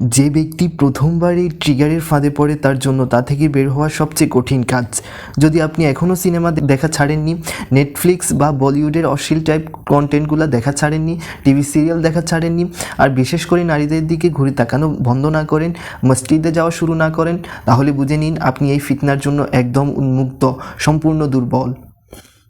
যে ব্যক্তি প্রথমবার এই ট্রিগারের ফাঁদে পড়ে তার জন্য তা থেকে বের হওয়া সবচেয়ে কঠিন কাজ। যদি আপনি এখনও সিনেমা দেখা ছাড়েননি, নেটফ্লিক্স বা বলিউডের অশ্লীল টাইপ কন্টেন্টগুলো দেখা ছাড়েননি, টিভি সিরিয়াল দেখা ছাড়েননি, আর বিশেষ করে নারীদের দিকে ঘুরে তাকানো বন্ধ না করেন, মসজিদে যাওয়া শুরু না করেন, তাহলে বুঝে নিন আপনি এই ফিতনার জন্য একদম উন্মুক্ত, সম্পূর্ণ দুর্বল।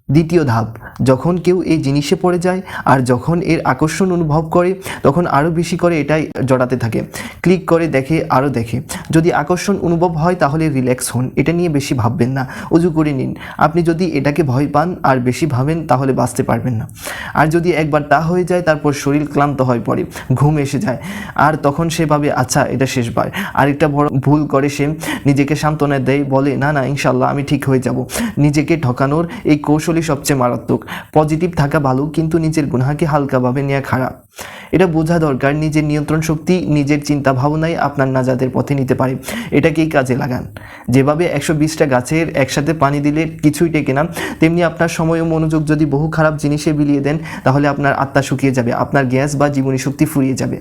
দ্বিতীয় ধাপ, যখন কেউ এই জিনিসে পড়ে যায় আর যখন এর আকর্ষণ অনুভব করে তখন আরও বেশি করে এটাই জড়াতে থাকে, ক্লিক করে দেখে, আরও দেখে। যদি আকর্ষণ অনুভব হয় তাহলে রিল্যাক্স হন, এটা নিয়ে বেশি ভাববেন না, অজু করে নিন। আপনি যদি এটাকে ভয় পান আর বেশি ভাবেন তাহলে বাঁচতে পারবেন না। আর যদি একবার তা হয়ে যায় তারপর শরীর ক্লান্ত হয়ে পড়ে, ঘুম এসে যায়, আর তখন সে ভাবে আচ্ছা এটা শেষবার। আরেকটা বড় ভুল করে সে নিজেকে সান্ত্বনা দেয়, বলে না না ইনশাল্লাহ আমি ঠিক হয়ে যাব। নিজেকে ঠকানোর এই কৌশল সবচেয়ে মারাত্মক। পজিটিভ থাকা ভালো, কিন্তু নিজের গুনাহকে হালকাভাবে নেওয়া খারাপ। এটা বোঝা দরকার, নিজের নিয়ন্ত্রণ শক্তি নিজের চিন্তা ভাবনাই আপনার নাজাতের পথে নিতে পারে। এটাকেই কাজে লাগান। যেভাবে 120টা গাছের একসাথে পানি দিলে কিছুই টেকে না, তেমনি আপনার সময় ও মনোযোগ যদি বহু খারাপ জিনিসে বিলিয়ে দেন তাহলে আপনার আত্মা শুকিয়ে যাবে, আপনার গ্যাস বা জীবনী শক্তি ফুরিয়ে যাবে।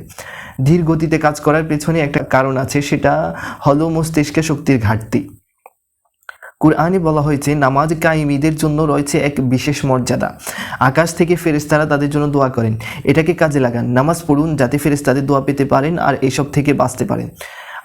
ধীর গতিতে কাজ করার পেছনে একটা কারণ আছে, সেটা হলো মস্তিষ্কের শক্তির ঘাটতি। কুরআনে বলা হয়েছে নামাজ কায়েমীদের জন্য রয়েছে এক বিশেষ মর্যাদা। আকাশ থেকে ফেরেশতারা তাদের জন্য দোয়া করেন। এটাকে কাজে লাগান, নামাজ পড়ুন যাতে ফেরেশতাদের দোয়া পেতে পারেন আর এসব থেকে বাঁচতে পারেন।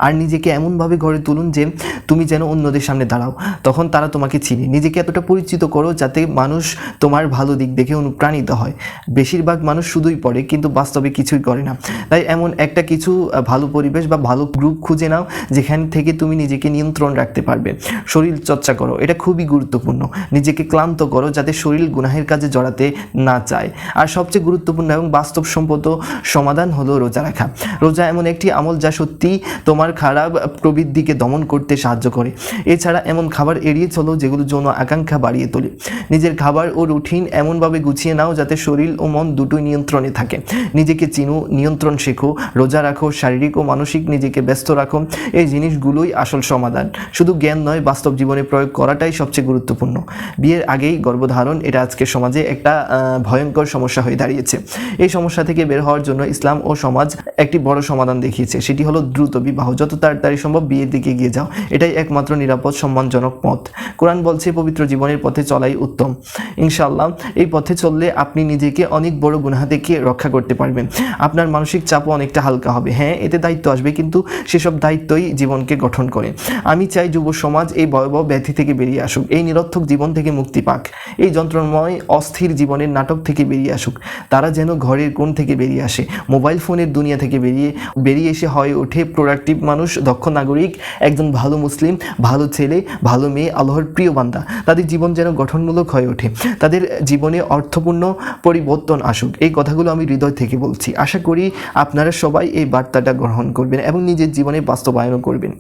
আর নিজেকে এমনভাবে গড়ে তুলুন যে তুমি যেন অন্যদের সামনে দাঁড়াও, তখন তারা তোমাকে চিনে। নিজেকে এতটা পরিচিত করো যাতে মানুষ তোমার ভালো দিক দেখে অনুপ্রাণিত হয়। বেশিরভাগ মানুষ শুধুই পড়ে কিন্তু বাস্তবে কিছুই করে না। তাই এমন একটা কিছু ভালো পরিবেশ বা ভালো গ্রুপ খুঁজে নাও যেখান থেকে তুমি নিজেকে নিয়ন্ত্রণ রাখতে পারবে। শরীর চর্চা করো, এটা খুবই গুরুত্বপূর্ণ। নিজেকে ক্লান্ত করো যাতে শরীর গুনাহের কাজে জড়াতে না চায়। আর সবচেয়ে গুরুত্বপূর্ণ এবং বাস্তবসম্মত সমাধান হলো রোজা রাখা। রোজা এমন একটি আমল যা সত্যি তোমার খারাপ প্রবৃত্তিকে দমন করতে সাহায্য করে। এছাড়া এমন খাবার এড়িয়ে চলো যেগুলো যৌন আকাঙ্ক্ষা বাড়িয়ে তোলে। নিজের খাবার ও রুটিন এমনভাবে গুছিয়ে নাও যাতে শরীর ও মন দুটোই নিয়ন্ত্রণে থাকে। নিজেকে চিনো, নিয়ন্ত্রণ শেখো, রোজা রাখো, শারীরিক ও মানসিক নিজেকে ব্যস্ত রাখো। এই জিনিসগুলোই আসল সমাধান। শুধু জ্ঞান নয়, বাস্তব জীবনে প্রয়োগ করাটাই সবচেয়ে গুরুত্বপূর্ণ। বিয়ের আগেই গর্ভধারণ, এটা আজকের সমাজে একটা ভয়ঙ্কর সমস্যা হয়ে দাঁড়িয়েছে। এই সমস্যা থেকে বের হওয়ার জন্য ইসলাম ও সমাজ একটি বড় সমাধান দেখিয়েছে, সেটি হলো দ্রুত বিবাহ। যত তাড়াতাড়ি সম্ভব বিয়ের দিকে এগিয়ে যাও, এটাই একমাত্র নিরাপদ সম্মানজনক পথ। কোরআন বলছে পবিত্র জীবনের পথে চলাই উত্তম। ইনশাআল্লাহ এই পথে চললে আপনি নিজেকে অনেক বড় গুনাহ থেকে রক্ষা করতে পারবেন। আপনার মানসিক চাপও অনেকটা হালকা হবে। হ্যাঁ, এতে দায়িত্ব আসবে, কিন্তু সেসব দায়িত্বই জীবনকে গঠন করে। আমি চাই যুব সমাজ এই ভয়াবহ ব্যাধি থেকে বেরিয়ে আসুক, এই নিরর্থক জীবন থেকে মুক্তি পাক, এই যন্ত্রণাময় অস্থির জীবনের নাটক থেকে বেরিয়ে আসুক। তারা যেন ঘরের কোণ থেকে বেরিয়ে আসে, মোবাইল ফোনের দুনিয়া থেকে বেরিয়ে এসে হয়ে ওঠে প্রোডাক্টিভ মানুষ, দক্ষ নাগরিক, একজন ভালো মুসলিম, ভালো ছেলে, ভালো মেয়ে, আল্লাহর প্রিয় বান্দা। তাদের জীবন যেন গঠনমূলক হয়ে ওঠে, তাদের জীবনে অর্থপূর্ণ পরিবর্তন আসুক। এই কথাগুলো আমি হৃদয় থেকে বলছি। আশা করি আপনারা সবাই এই বার্তাটা গ্রহণ করবেন এবং নিজের জীবনে বাস্তবায়ন করবেন।